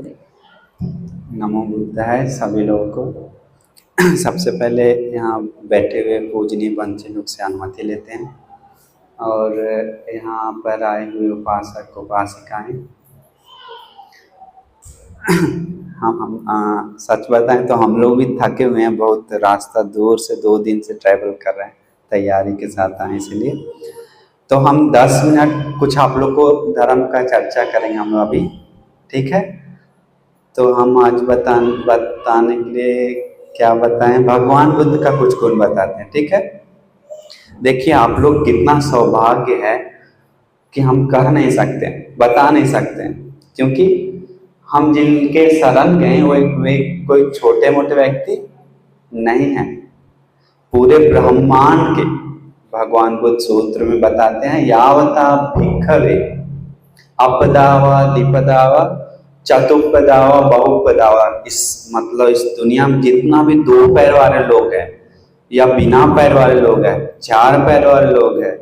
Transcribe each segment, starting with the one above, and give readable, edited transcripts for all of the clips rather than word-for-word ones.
नमो बुद्धाय सभी लोगों को। सबसे पहले यहाँ बैठे हुए पूजनीय बंचे लोग से अनुमति लेते हैं और यहाँ पर आए हुए उपासक उपासिकाएं, हम सच बताएं तो हम लोग भी थके हुए हैं, बहुत रास्ता दूर से 2 दिन से ट्रैवल कर रहे हैं, तैयारी के साथ आए, इसलिए तो हम 10 मिनट कुछ आप लोग को धर्म का चर्चा करेंगे हम लोग अभी, ठीक है। तो हम आज बताने के लिए क्या बताएं, भगवान बुद्ध का कुछ गुण बताते हैं, ठीक है। देखिए आप लोग कितना सौभाग्य है कि हम कह नहीं सकते, बता नहीं सकते, क्योंकि हम जिनके शरण गए वे कोई छोटे मोटे व्यक्ति नहीं है। पूरे ब्रह्मांड के भगवान बुद्ध सूत्र में बताते हैं, यावता भिक्खवे अपदावा द्विपदावा चतुष्पदावा बहुपदावा। इस मतलब इस दुनिया में जितना भी 2 पैर वाले लोग हैं या बिना पैर वाले लोग हैं, 4 पैर वाले लोग हैं,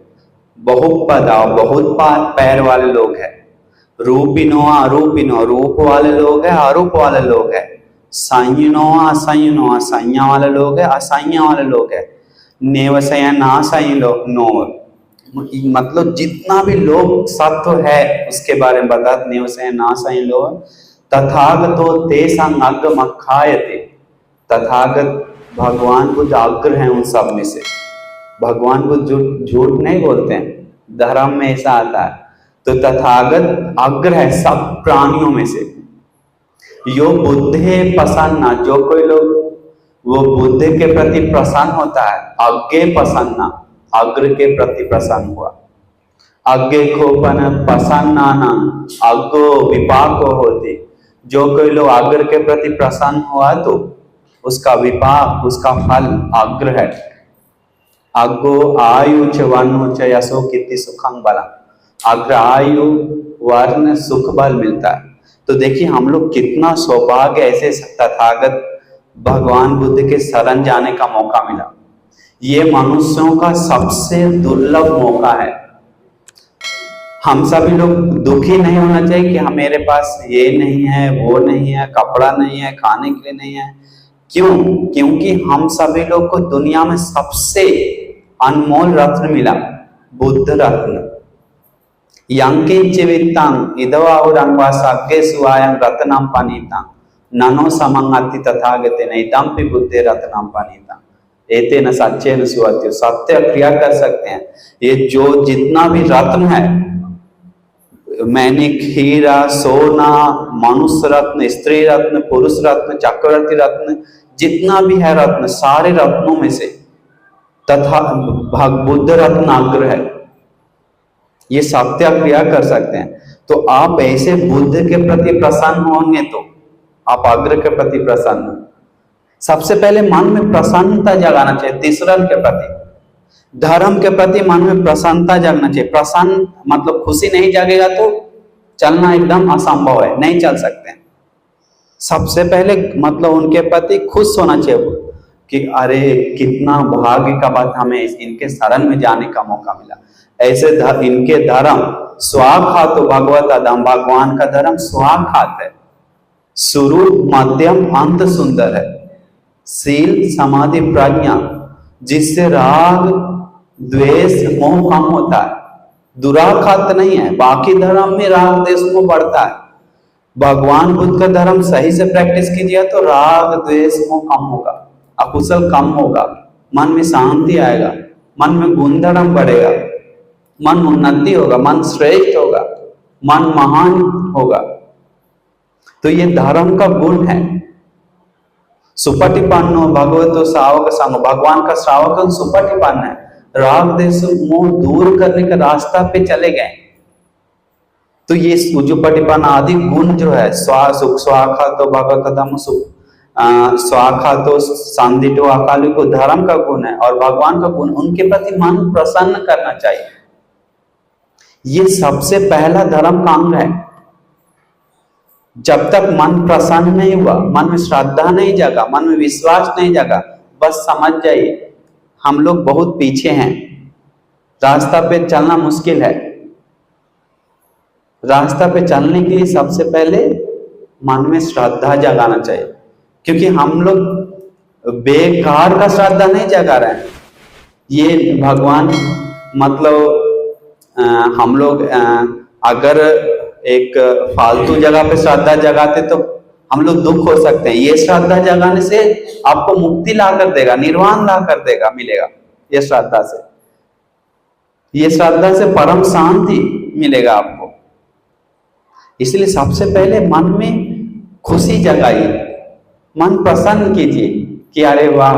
बहुपदावा बहुत पैर वाले लोग हैं, रूपिनो अरूपिनो रूप वाले लोग हैं, अरूप वाले लोग हैं, संयनो असंयनो असंज्ञा वाले लोग हैं, असंज्ञा वाले लोग हैं, नेवसयन असंयनो नो, मतलब जितना भी लोग सत्व है उसके बारे में बता लोग तथागतो तेषां अग्रमख्यायते। तथागत भगवान बुद्ध अग्र हैं उन सब में से। भगवान बुद्ध झूठ नहीं बोलते हैं, धर्म में ऐसा आता है। तो तथागत अग्र है सब प्राणियों में से। यो बुद्धे प्रसन्ना, जो कोई लोग वो बुद्ध के प्रति प्रसन्न होता है, अग्गे प्रसन्ना अग्र के प्रति प्रसन्न हुआ, अग्गे खोपन प्रसन्नाना अग्गो विपाको होते। जो कोई लोग अग्र के प्रति प्रसन्न हुआ तो उसका विपाक, उसका फल अग्र है। अग्गो आयु च वर्ण च यशो कीर्ति सुखं बलम, अग्र आयु वर्ण सुख बल मिलता है। तो देखिए हम लोग कितना सौभाग्य, ऐसे तथागत भगवान बुद्ध के शरण जाने का मौका मिला। ये मनुष्यों का सबसे दुर्लभ मौका है। हम सभी लोग दुखी नहीं होना चाहिए कि मेरे पास ये नहीं है, वो नहीं है, कपड़ा नहीं है, खाने के लिए नहीं है। क्यों? क्योंकि हम सभी लोग को दुनिया में सबसे अनमोल रत्न मिला, बुद्ध रत्न। यंकिंच वित्तांग इदवाहुरंगवासाग्गे सुवायं रत्नम पनीतां ननो समंगति तथागते नैतंपि बुद्धे रत्नम पनीतां एते न सच्चे न सुवत्यो। सत्य क्रिया कर सकते हैं। ये जो जितना भी रत्न है, मैनिक, हीरा, सोना, मनुष्य रत्न, स्त्री रत्न, पुरुष रत्न, चक्रवर्ती रत्न, जितना भी है रत्न, सारे रत्नों में से तथा बुद्ध रत्न अग्र है। ये सत्य क्रिया कर सकते हैं। तो आप ऐसे बुद्ध के प्रति प्रसन्न होंगे तो आप अग्र के प्रति प्रसन्न। सबसे पहले मन में प्रसन्नता जगाना चाहिए। तीसरा के प्रति, धर्म के प्रति मन में प्रसन्नता जगना चाहिए। प्रसन्न मतलब खुशी नहीं जगेगा तो चलना एकदम असंभव है, नहीं चल सकते हैं। सबसे पहले मतलब उनके प्रति खुश होना चाहिए कि अरे कितना भाग्य का बात, हमें इनके शरण में जाने का मौका मिला। ऐसे इनके धर्म स्वाखात भगवत अधम, भगवान का धर्म स्वाखात है, शुरू मध्यम अंत सुंदर है। शील समाधि प्रज्ञा, जिससे राग द्वेष मोह कम होता है। दुराखात नहीं है। बाकी धर्म में राग द्वेष मोह बढ़ता है। भगवान बुद्ध का धर्म सही से प्रैक्टिस कीजिए तो राग द्वेष मोह कम होगा, अकुशल कम होगा, मन में शांति आएगा, मन में गुणधर्म बढ़ेगा, मन उन्नति होगा, मन श्रेष्ठ होगा, मन महान होगा। तो ये धर्म का गुण है। सुपटिपन्नो भगवतो श्रावक संग, भगवान का श्रावक सुपटिपन्न है। राग द्वेष मोह दूर करने का रास्ता पे चले गए। तो ये सुपटिपन्न आदि गुण जो है, स्वाखा तो भगवत धम्म स्वाखा तो सांदिटो अकाली को धर्म का गुण है और भगवान का गुण, उनके प्रति मन प्रसन्न करना चाहिए। ये सबसे पहला धर्म का अंग है। जब तक मन प्रसन्न नहीं हुआ, मन में श्रद्धा नहीं जगा, मन में विश्वास नहीं जगा, बस समझ जाइए हम लोग बहुत पीछे हैं। रास्ता पे चलना मुश्किल है। रास्ता पे चलने के लिए सबसे पहले मन में श्रद्धा जगाना चाहिए, क्योंकि हम लोग बेकार का श्रद्धा नहीं जगा रहे हैं। ये भगवान मतलब हम लोग अगर एक फालतू जगह पे श्रद्धा जगाते तो हम लोग दुख हो सकते हैं। ये श्रद्धा जगाने से आपको मुक्ति ला कर देगा, निर्वाण ला कर देगा, मिलेगा। ये श्रद्धा से परम शांति मिलेगा आपको। इसलिए सबसे पहले मन में खुशी जगाइए, मन प्रसन्न कीजिए कि अरे वाह,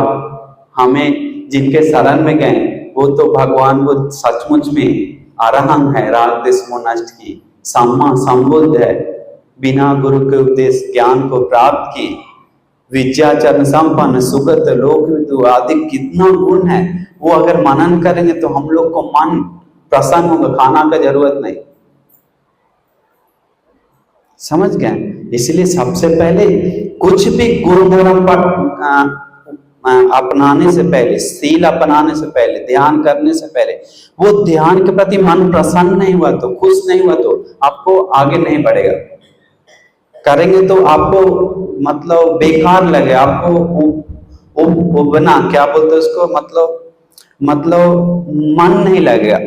हमें जिनके शरण में गए वो तो भगवान को सचमुच में अरहंत है, राग द्वेष मोह नष्ट की, सम्मा संबुद्ध है, बिना गुरु के उपदेश ज्ञान को प्राप्त की, विद्याचरण संपन्न, सुगत, लोक विदु आदि कितना गुण है। वो अगर मनन करेंगे तो हम लोग को मन प्रसन्न होगा, खाना का जरूरत नहीं। समझ गए? इसलिए सबसे पहले कुछ भी गुरु धर्म पर अपनाने से पहले, सील अपनाने से पहले, ध्यान करने से पहले, वो ध्यान के प्रति मन प्रसन्न नहीं हुआ तो, खुश नहीं हुआ तो आपको आगे नहीं बढ़ेगा। करेंगे तो आपको मतलब बेकार लगे, आपको बना क्या बोलते हैं उसको, मतलब मन नहीं लगेगा।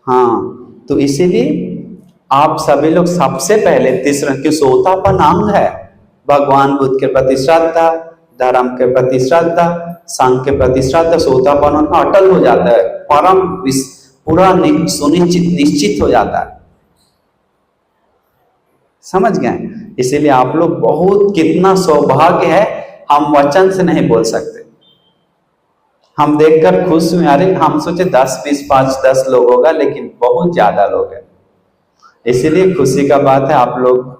हाँ, तो इसीलिए आप सभी लोग सबसे पहले तीसरा, कि सोतापन अंग है, भगवान बुद्ध के प्रति श्रद्धा, धर्म के प्रति श्रद्धा, संघ के प्रति श्रद्धा, सोतापन उनका अटल हो जाता है, परम पूरा सुनिश्चित निश्चित हो जाता है। समझ गए? इसीलिए आप लोग बहुत, कितना सौभाग्य है, हम वचन से नहीं बोल सकते। हम देखकर खुश हुए, अरे हम सोचे 10, 20, 5, 10 लोग होगा, लेकिन बहुत ज्यादा लोग हैं। इसीलिए खुशी का बात है, आप लोग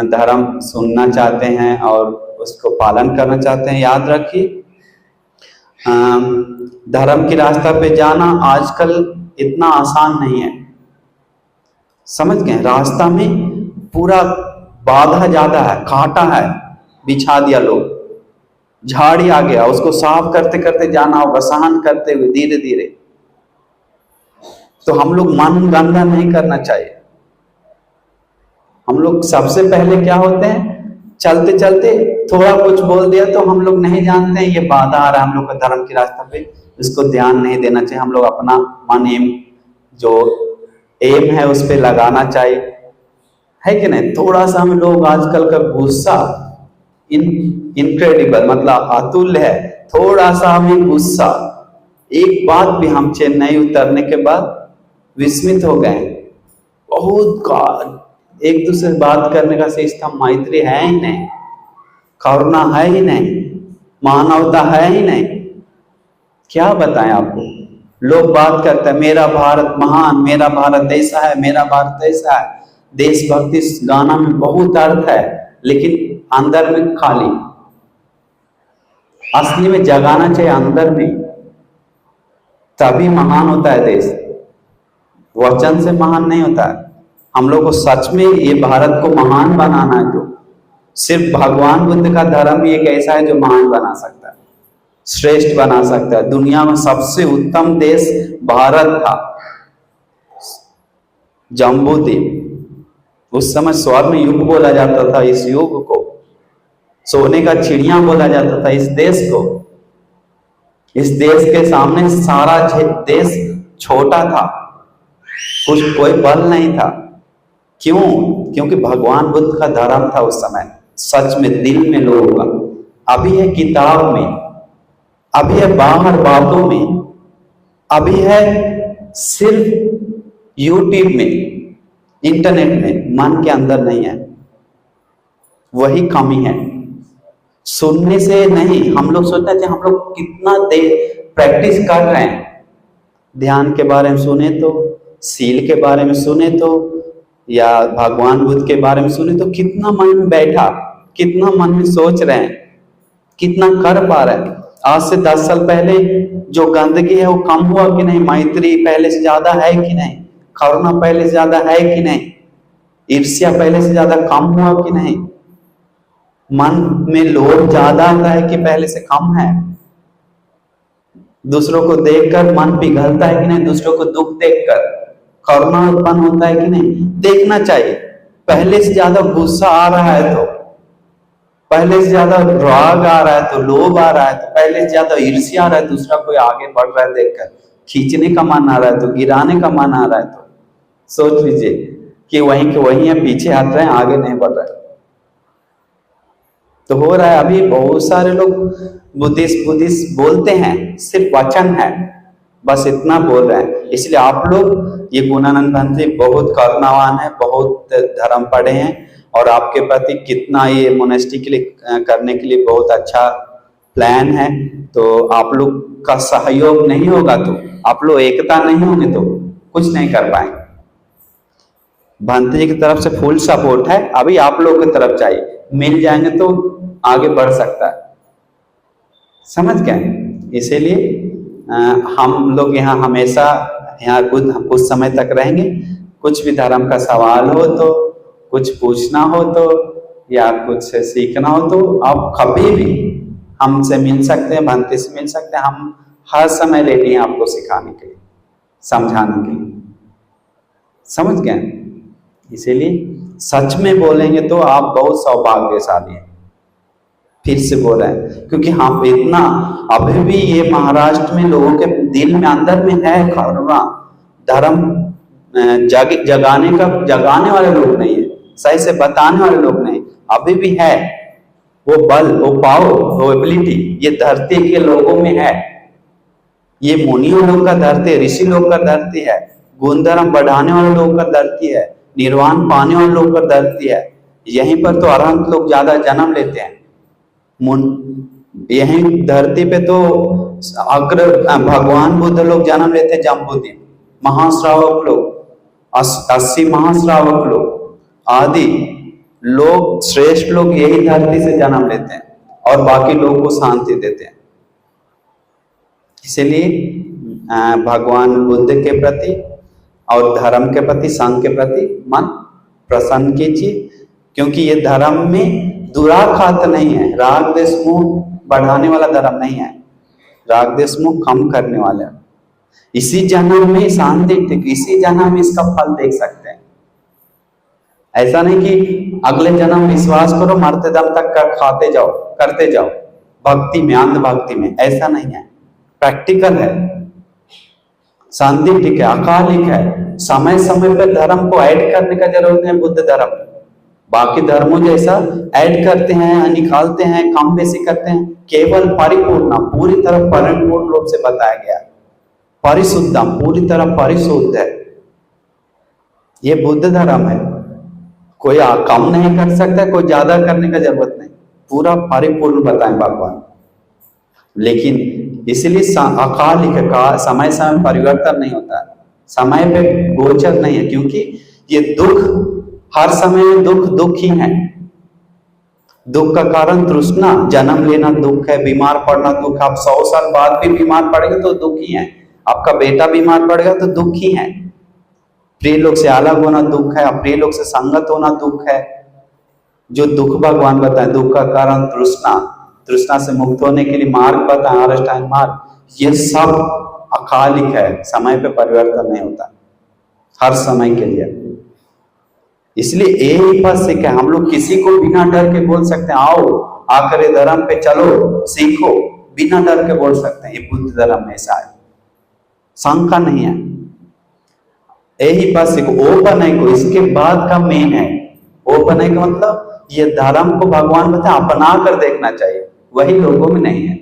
धर्म सुनना चाहते हैं और उसको पालन करना चाहते हैं। याद रखिए, धर्म की रास्ता पे जाना आजकल इतना आसान नहीं है। समझ गए? रास्ता में पूरा बाधा ज्यादा है, कांटा है, बिछा दिया लोग, झाड़ी आ गया, उसको साफ करते करते जाना होगा, सहन करते हुए धीरे धीरे। तो हम लोग मन गंदा नहीं करना चाहिए। हम लोग सबसे पहले क्या होते हैं, चलते चलते थोड़ा कुछ बोल दिया तो हम लोग नहीं जानते हैं ये बाधा आ रहा है हम लोग का धर्म की रास्ता पे, इसको ध्यान नहीं देना चाहिए। हम लोग अपना मन जो एम है उस पर लगाना चाहिए, है कि नहीं? थोड़ा सा हम लोग आजकल का गुस्सा इनक्रेडिबल, मतलब अतुल्य है। थोड़ा सा हमें गुस्सा, एक बात भी हम चेन्नई उतरने के बाद विस्मित हो गए। बहुत एक दूसरे से बात करने का सिस्टम, मैत्री है ही नहीं, करुणा है ही नहीं, मानवता है ही नहीं। क्या बताएं आपको? लोग बात करते हैं मेरा भारत महान, मेरा भारत ऐसा है, मेरा भारत ऐसा है। देशभक्ति गाना में बहुत अर्थ है, लेकिन अंदर में खाली। असली में जगाना चाहिए अंदर में, तभी महान होता है देश। वचन से महान नहीं होता है। हम लोग को सच में ये भारत को महान बनाना है, जो सिर्फ भगवान बुद्ध का धर्म ही एक ऐसा है जो महान बना सकता है, श्रेष्ठ बना सकता है। दुनिया में सबसे उत्तम देश भारत था। जम्बूद्वीप उस समय स्वर्ण युग बोला जाता था, इस युग को सोने का चिड़िया बोला जाता था। इस देश को, इस देश के सामने सारा देश छोटा था, कुछ कोई बल नहीं था। क्यों? क्योंकि भगवान बुद्ध का धर्म था उस समय, सच में दिल में लोगों का। अभी है किताब में, अभी है बाहर बातों में, अभी है सिर्फ यूट्यूब में, इंटरनेट में, मन के अंदर नहीं है। वही कमी है। सुनने से नहीं, हम लोग सोचते हैं हम लोग कितना देर प्रैक्टिस कर रहे हैं, ध्यान के बारे में सुने तो, सील के बारे में सुने तो, या भगवान बुद्ध के बारे में सुने तो, कितना मन में बैठा, कितना मन में सोच रहे हैं, कितना कर पा रहे हैं। आज से 10 साल पहले जो गंदगी है वो कम हुआ कि नहीं? मैत्री पहले से ज्यादा है कि नहीं? करुणा पहले से ज्यादा है कि नहीं? ईर्ष्या पहले से ज्यादा कम हुआ कि नहीं? मन में लोभ ज्यादा आता है कि पहले से कम है? दूसरों को देखकर मन पिघलता है कि नहीं? दूसरों को दुख देखकर करुणा उत्पन्न होता है कि नहीं? देखना चाहिए। पहले से ज्यादा गुस्सा आ रहा है तो, पहले से ज्यादा राग आ रहा है तो, लोभ आ रहा है तो, पहले से ज्यादा ईर्ष्या आ रहा है, दूसरा कोई आगे बढ़ रहा है देखकर खींचने का मन आ रहा है तो, गिराने का मन आ रहा है तो सोच लीजिए कि वहीं के वहीं है, पीछे हट रहे हैं, आगे नहीं बढ़ रहे। तो हो रहा है अभी बहुत सारे लोग बुद्धिस्ट बुद्धिस्ट बोलते हैं, सिर्फ वचन है, बस इतना बोल रहे हैं। इसलिए आप लोग, ये गुणानंद भंते बहुत करुणावान है, बहुत धर्म पढ़े हैं और आपके प्रति कितना ये मोनेस्टी के लिए करने के लिए बहुत अच्छा प्लान है। तो आप लोग का सहयोग नहीं होगा तो, आप लोग एकता नहीं होंगे तो कुछ नहीं कर पाएंगे। भंते जी की तरफ से फुल सपोर्ट है, अभी आप लोग की तरफ चाहिए, मिल जाएंगे तो आगे बढ़ सकता है, समझ गए। इसीलिए हम लोग यहाँ हमेशा यहाँ कुछ समय तक रहेंगे। कुछ भी धर्म का सवाल हो तो, कुछ पूछना हो तो, या कुछ सीखना हो तो आप कभी भी हमसे मिल सकते हैं, भंते से मिल सकते हैं। हम हर समय रेडी हैं आपको सिखाने के लिए, समझाने के लिए, समझ गए। इसीलिए सच में बोलेंगे तो आप बहुत सौभाग्यशाली हैं। फिर से बोल रहे हैं क्योंकि हम इतना अभी भी ये महाराष्ट्र में लोगों के दिल में अंदर में है करुणा, धर्म जगाने वाले लोग नहीं है, सही से बताने वाले लोग नहीं, अभी भी है वो बल, वो पावर, वो एबिलिटी ये धरती के लोगों में है। ये मुनियों लोग का धरती है, ऋषि लोग का धरती है, गुण धर्म बढ़ाने वाले लोग का धरती है, निर्वाण पाने वाले लोग का धरती है। यहीं पर तो अरहंत लोग ज्यादा जन्म लेते हैं। यहीं धरती पे तो अग्र भगवान बुद्ध लोग जन्म लेते हैं, जम्बूद्वीप, महाश्रावक लोग, 80 महाश्रावक लोग आदि लोग, श्रेष्ठ लोग यही धरती से जन्म लेते हैं और बाकी लोगों को शांति देते हैं। इसलिए भगवान बुद्ध के प्रति और धर्म के प्रति, संघ के प्रति मन प्रसन्न कीजिए, क्योंकि ये धर्म में दुराघात नहीं है, राग द्वेष मोह बढ़ाने वाला धर्म नहीं है, राग द्वेष मोह कम करने वाला। इसी जन्म में शांति, इसी जन्म में इसका फल देख सकते हैं। ऐसा नहीं कि अगले जन्म विश्वास करो, मरते दम तक खाते जाओ, करते जाओ भक्ति में, अंध भक्ति में, ऐसा नहीं है, प्रैक्टिकल है, शांतिक है, अकालिक है। समय समय पर धर्म को ऐड करने का जरूरत है। बुद्ध धर्म बाकी धर्मों जैसा ऐड करते हैं, निकालते हैं, कम बेसी करते हैं, केवल परिपूर्ण, पूरी तरह परिपूर्ण रूप से बताया गया, परिशुद्धम, पूरी तरह परिशुद्ध है। ये बुद्ध धर्म है, कोई कम नहीं कर सकता, कोई ज्यादा करने का जरूरत नहीं, पूरा परिपूर्ण बताएं भगवान। लेकिन इसलिए अकालिक का समय समय परिवर्तन नहीं होता है, समय पे गोचर नहीं है, क्योंकि ये दुख हर समय में दुख ही है। दुख का कारण तृष्णा, जन्म लेना दुख है, बीमार पड़ना दुख। आप 100 साल बाद भी बीमार पड़ेंगे तो दुख ही है, आपका बेटा बीमार पड़ेगा तो दुख ही है, प्रिय लोग से अलग होना दुख है, अप्रिय लोग से संगत होना दुख है। जो दुख भगवान बताए, दुख का कारण तृष्णा, तृष्णा से मुक्त होने के लिए मार्ग बताए, अष्टांग मार्ग, ये सब अकालिक है, समय पे परिवर्तन नहीं होता, हर समय के लिए। इसलिए एक ही पद से क्या हम लोग किसी को बिना डर के बोल सकते हैं, आओ आकर ये धर्म पे चलो, सीखो, बिना डर के बोल सकते हैं। ये बुद्ध धर्म में ऐसा है, शंका नहीं है। यही पद सीखो, ओपन है को, इसके बाद का मेन है ओपन है का मतलब ये धर्म को भगवान बताए अपना कर देखना चाहिए, वही लोगों में नहीं है।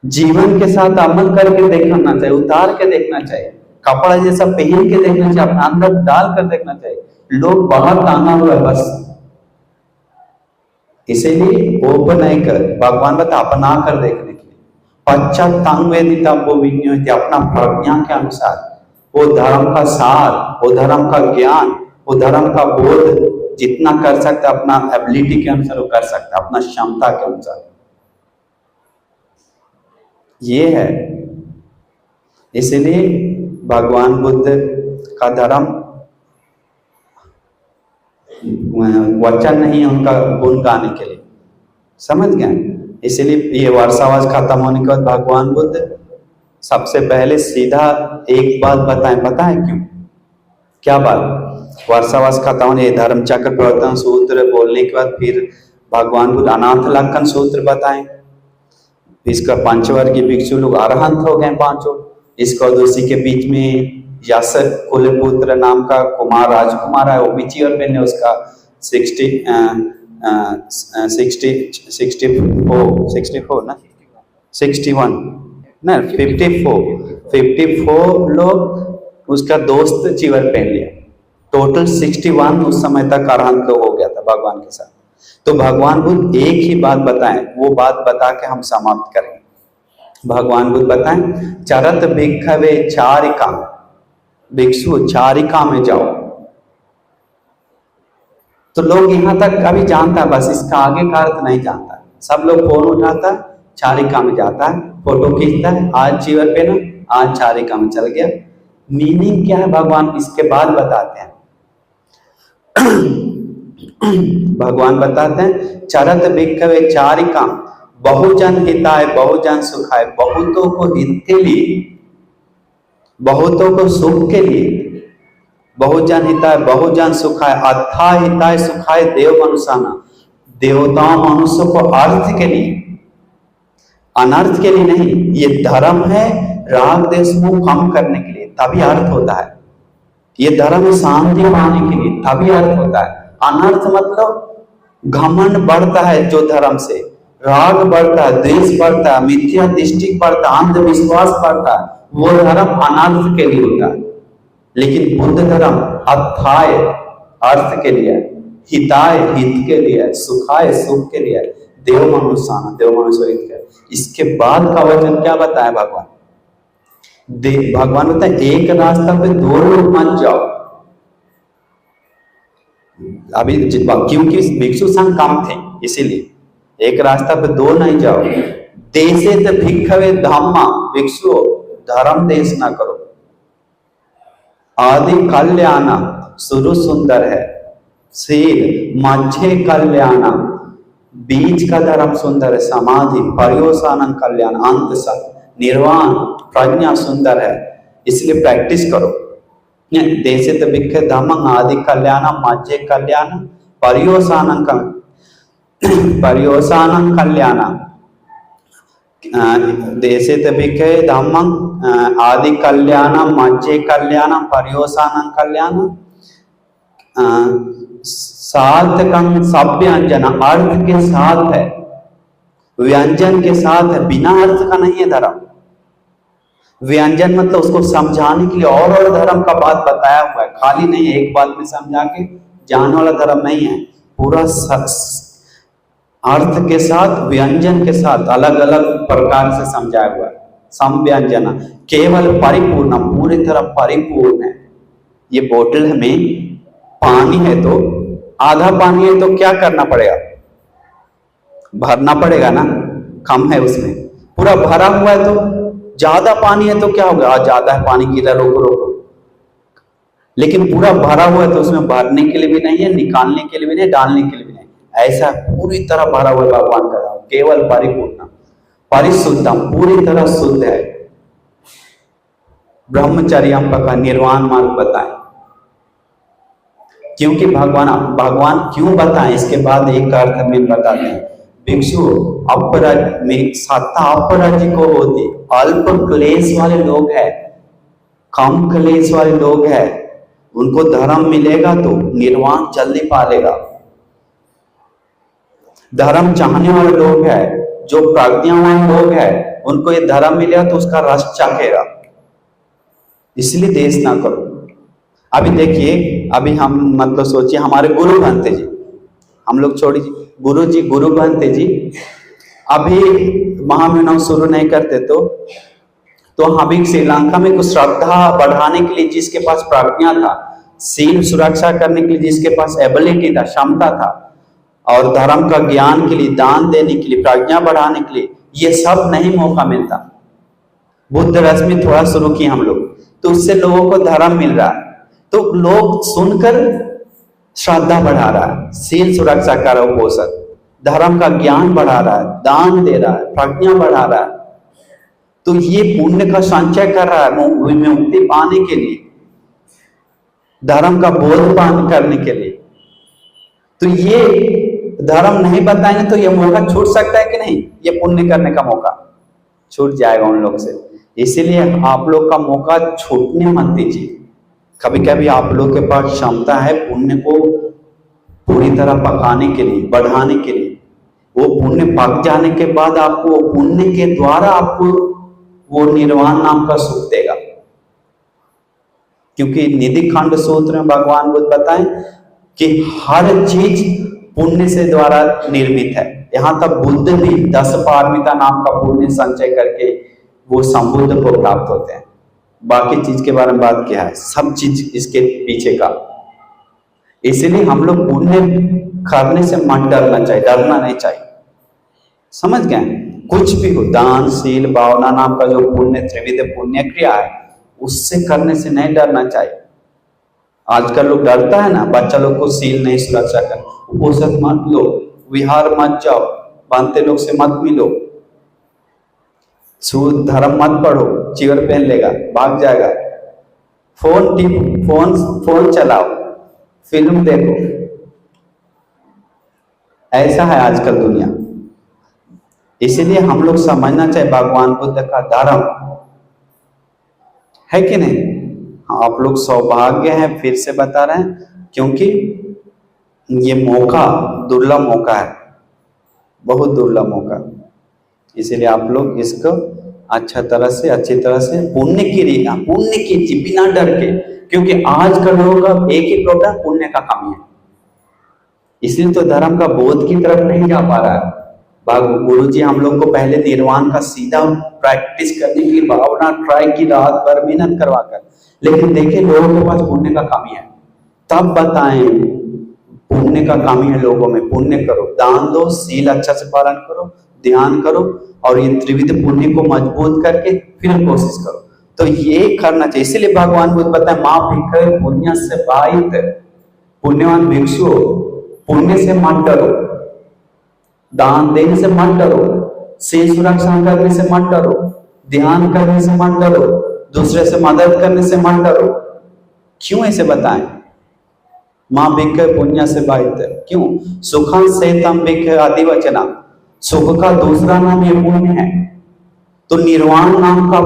जीवन के साथ अमल करके देखना चाहिए, उतार के देखना चाहिए, कपड़ा जैसा पहन के देखना चाहिए, अपना अंदर डाल कर देखना चाहिए। लोग बाहर टांगा हुआ है बस, इसीलिए ओपन नहीं कर, भगवान बता अपना कर देखने के लिए। पश्चातांग वेदिता वो विज्ञान, अपना प्रज्ञा के अनुसार वो धर्म का सार, वो धर्म का ज्ञान, वो धर्म का बोध जितना कर सकता है अपना एबिलिटी के अनुसार वो कर सकता है, अपना क्षमता के अनुसार। ये है, इसलिए भगवान बुद्ध का धर्म वचन नहीं है उनका गुण गाने के लिए, समझ गए। इसलिए ये वर्षावास खत्म होने के बाद भगवान बुद्ध सबसे पहले सीधा एक बात बताएं, क्यों, क्या बात, वर्षावास खत्म, ये धर्म चक्र प्रवर्तन सूत्र बोलने के बाद फिर भगवान बुद्ध अनाथ लक्षण सूत्र बताएं। इसका पंचवर्गीय भिक्षु लोग अरहंत हो गए पांचों। इसका उसी के बीच में यश कुलपुत्र नाम का कुमार राजकुमार है, वो भी चीवर पहने, उसका 54 लोग उसका दोस्त चीवर पहन लिया। टोटल 61 उस समय तक अरहंत लोग हो गया था भगवान के साथ। तो भगवान बुद्ध एक ही बात बताएं, वो बात बता के हम समाप्त करेंगे। भगवान बुद्ध बताएं, चरत भिक्षवे चारिका, भिक्षु चारिका में जाओ। तो लोग यहाँ तक अभी जानता, बस इसका आगे का अर्थ नहीं जानता। सब लोग फोन उठाता, चारिका में जाता है, फोटो खींचता है, आज चीवर पे ना, आज चारिका में चल गया। मीनिंग क्या है भगवान इसके बाद बताते हैं। भगवान बताते हैं, चरत भिक्षवे चारिका, बहुजन हिताय बहुजन सुखाय, बहुतों को हित के लिए, बहुतों को सुख के लिए, बहुजन हिताय बहुजन सुखाय, अथा हिताय सुखाय देव मनुष्याना, देवताओं मनुष्य को अर्थ के लिए, अनर्थ के लिए नहीं। ये धर्म है राग देश को कम करने के लिए, तभी अर्थ होता है। ये धर्म है शांति पाने के लिए, तभी अर्थ होता है। अनर्थ मतलब घमंड बढ़ता है जो धर्म से, राग बढ़ता है, द्वेष बढ़ता है, मिथ्या दृष्टि बढ़ता है, अंधविश्वास बढ़ता है, वो धर्म अनर्थ के लिए होता है। लेकिन बुद्ध धर्म अथाय अर्थ के लिए, हिताय हित के लिए, सुखाय सुख के लिए, देव मनुष्याना देव मनुष्य हित के। इसके बाद का वचन क्या बताया भगवान? भगवान बताए, एक रास्ता पे दो लोग मत जाओ। अभी क्योंकि भिक्षु संघ कम थे, इसीलिए एक रास्ता पे दो नहीं जाओ। देशे तो भिक्षवे धम्मा, भिक्षु धर्म देश ना करो। आदि कल्याणा, शुरू सुंदर है, शील मध्य कल्याणा, बीच का धर्म सुंदर है, समाधि पर्योसानन कल्याण, अंत निर्वाण प्रज्ञा सुंदर है, इसलिए प्रैक्टिस करो। देशे तो भिक्खे धम्मं आदि कल्याण मध्य कल्याण पर्योसानन कल्याण, देशे तो भिक्खे धम्मं आदि कल्याण मध्य कल्याण पर्योसानन कल्याण, सार्थकं सव्यंजन, अर्थ के साथ है, व्यंजन के साथ है, बिना अर्थ का नहीं है धर्म। व्यंजन मतलब उसको समझाने के लिए और धर्म का बात बताया हुआ है, खाली नहीं है, एक बात में समझा के जाने वाला धर्म नहीं है। पूरा अर्थ के साथ व्यंजन के साथ अलग अलग प्रकार से समझाया हुआ है। समव्यंजना केवल परिपूर्ण, पूरी तरह परिपूर्ण है। ये बोतल में पानी है तो आधा पानी है तो क्या करना पड़ेगा? भरना पड़ेगा ना, कम है उसमें। पूरा भरा हुआ है तो, ज्यादा पानी है तो क्या होगा? ज्यादा है पानी, गिरा रोको रोको। लेकिन पूरा भरा हुआ है तो उसमें भरने के लिए भी नहीं है, निकालने के लिए भी नहीं, डालने के लिए भी नहीं। ऐसा पूरी तरह भरा हुआ भगवान का नाम, केवल परिपूर्ण परिशुद्धम, पूरी तरह शुद्ध है। ब्रह्मचर्यम का निर्वाण मार्ग बताएं। क्योंकि भगवान क्यों बताएं, इसके बाद एक अर्थ में बताते हैं। भिक्षु अपराध में सत्ता अपराधी को होती, अल्प क्लेश वाले लोग हैं, कम क्लेश वाले लोग हैं, उनको धर्म मिलेगा तो निर्वाण जल्दी पालेगा। धर्म चाहने वाले लोग हैं, जो प्रज्ञावान लोग हैं, उनको ये धर्म मिलेगा तो उसका रस चाहेगा। इसलिए देश ना करो। अभी देखिए, अभी हम मतलब सोचिए हमारे गुरु बनते जी, हम लोग छोड़िए गुरु बनते जी, अभी महामहिम शुरू नहीं करते तो अभी श्रीलंका में कुछ श्रद्धा बढ़ाने के लिए जिसके पास प्रज्ञा था, सील सुरक्षा करने के लिए जिसके पास एबिलिटी था, क्षमता था, और धर्म का ज्ञान के लिए, दान देने के लिए, प्रज्ञा बढ़ाने के लिए, ये सब नहीं मौका मिलता। बुद्ध रश्मि थोड़ा शुरू की हम लोग, तो उससे लोगों को धर्म मिल रहा है, तो लोग सुनकर श्रद्धा बढ़ा रहा है, सील सुरक्षा कर रहा है, पोषक धर्म का ज्ञान बढ़ा रहा है, दान दे रहा है, प्रज्ञा बढ़ा रहा है, तो ये पुण्य का संचय कर रहा है मुक्ति पाने के लिए। धर्म का बोध पान करने के लिए। तो ये धर्म नहीं बताएंगे तो ये मौका छूट सकता है कि नहीं, ये पुण्य करने का मौका छूट जाएगा उन लोग से। इसीलिए आप लोग का मौका छूटने मत दीजिए। कभी कभी आप लोग के पास क्षमता है पुण्य को पूरी तरह पकाने के लिए, बढ़ाने के लिए। वो पुण्य पक जाने के बाद आपको पुण्य के द्वारा आपको वो निर्वाण नाम का सुख देगा। क्योंकि निधि खंड सूत्र में भगवान बुद्ध बताएं कि हर चीज पुण्य से द्वारा निर्मित है। यहाँ तक बुद्ध भी 10 पारमिता नाम का पुण्य संचय करके वो संबुद्ध को प्राप्त होते हैं। बाकी चीज के बारे में बात क्या है, सब चीज इसके पीछे का। इसलिए हम लोग पुण्य करने से मत डरना चाहिए, डरना नहीं चाहिए। समझ गए? कुछ भी हो, दान शील भावना नाम का जो पुण्य त्रिविध पुण्य क्रिया है उससे करने से नहीं डरना चाहिए। आजकल लोग डरता है ना, बच्चा लोग को शील नहीं सुरक्षा कर, उपोषण मत लो, विहार मत जाओ, बांधते लोग से मत मिलो, सूद धर्म मत पढ़ो, चिवर पहन लेगा भाग जाएगा, फोन चलाओ, फिल्म देखो। ऐसा है आजकल दुनिया। इसीलिए हम लोग समझना चाहिए भगवान बुद्ध का धर्म है कि नहीं। आप लोग सौभाग्य हैं, फिर से बता रहे हैं, क्योंकि ये मौका दुर्लभ मौका है, बहुत दुर्लभ मौका। इसीलिए आप लोग इसको अच्छी तरह से पुण्य कीजिए बिना डर के। क्योंकि आज का लोगों का एक ही प्रॉब्लम पुण्य का कमी है, इसलिए तो धर्म का बोध की तरफ नहीं जा पा रहा है। गुरु जी हम लोग को पहले निर्वाण का सीधा प्रैक्टिस करने के लिए भावना ट्राई की, रात भर मेहनत करवाकर, लेकिन देखिए लोगों के पास पुण्य का कमी है। तब बताएं पुण्य का कमी है लोगों में, पुण्य करो, दान दो, शील अच्छा से पालन करो, ध्यान करो और ये त्रिविध पुण्य को मजबूत करके फिर कोशिश करो। तो ये करना चाहिए। इसीलिए भगवान बुद्ध बताए माँ भिक्खवे पुण्य से बाहित, पुण्यवान भिक्षु पुण्य से मत डरो, दान देने से मत डरो, शील सुरक्षा करने से मत डरो, ध्यान करने से मत डरो, दूसरे से मदद करने से मत डरो। क्यों ऐसे बताएं? माँ भिक्खवे पुण्य से बाहित, क्यों? सुखं सेतम भिक्खवे अधिवचना, सुख का दूसरा नाम ये पुण्य है। तो निर्वाण नाम का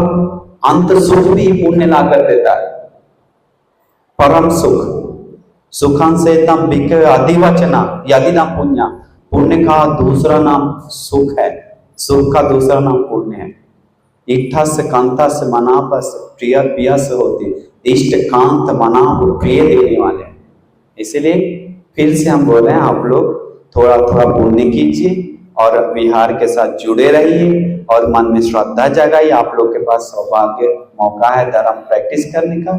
अंत सुख भी पुण्य ला कर देता है, परम सुख। सुखं सेतम भिक्खवे अधिवचना यदि नाम पुण्य, पुण्य का दूसरा नाम सुख है, सुख का दूसरा नाम पुण्य है। इष्टा से कांता से मनापस प्रिय पिया से होती, इष्ट कांत मनाप प्रिय देने वाले। इसलिए फिर से हम बोल रहे हैं आप लोग थोड़ा थोड़ा पुण्य कीजिए और विहार के साथ जुड़े रहिए और मन में श्रद्धा जगाइए। आप लोग के पास सौभाग्य मौका है धर्म प्रैक्टिस करने का।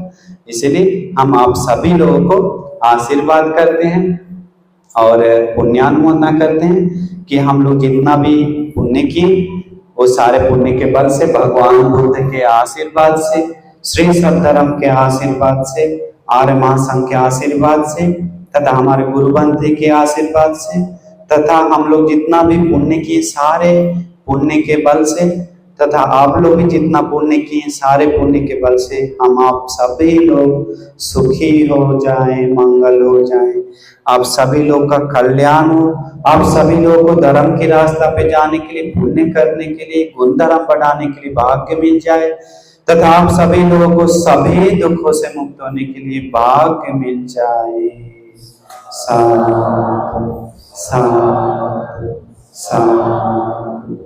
इसलिए हम आप सभी लोगों को आशीर्वाद करते हैं और पुण्यानुमोदना करते हैं कि हम लोग जितना भी पुण्य किए वो सारे पुण्य के बल से, भगवान बुद्ध के आशीर्वाद से, श्री सद्धर्म के आशीर्वाद से, आर्य महासंघ के आशीर्वाद से तथा हमारे गुरुबंधु के आशीर्वाद से तथा हम लोग जितना भी पुण्य किए सारे पुण्य के बल से तथा आप लोग भी जितना पुण्य किए सारे पुण्य के बल से हम आप सभी लोग सुखी हो जाएं, मंगल हो जाएं, आप सभी लोग का कल्याण हो, आप सभी लोगों को धर्म के रास्ता पे जाने के लिए, पुण्य करने के लिए, गुण धर्म बढ़ाने के लिए भाग्य मिल जाए तथा आप सभी लोगों को सभी दुखों से मुक्त होने के लिए भाग्य मिल जाए। साधु साधु साधु।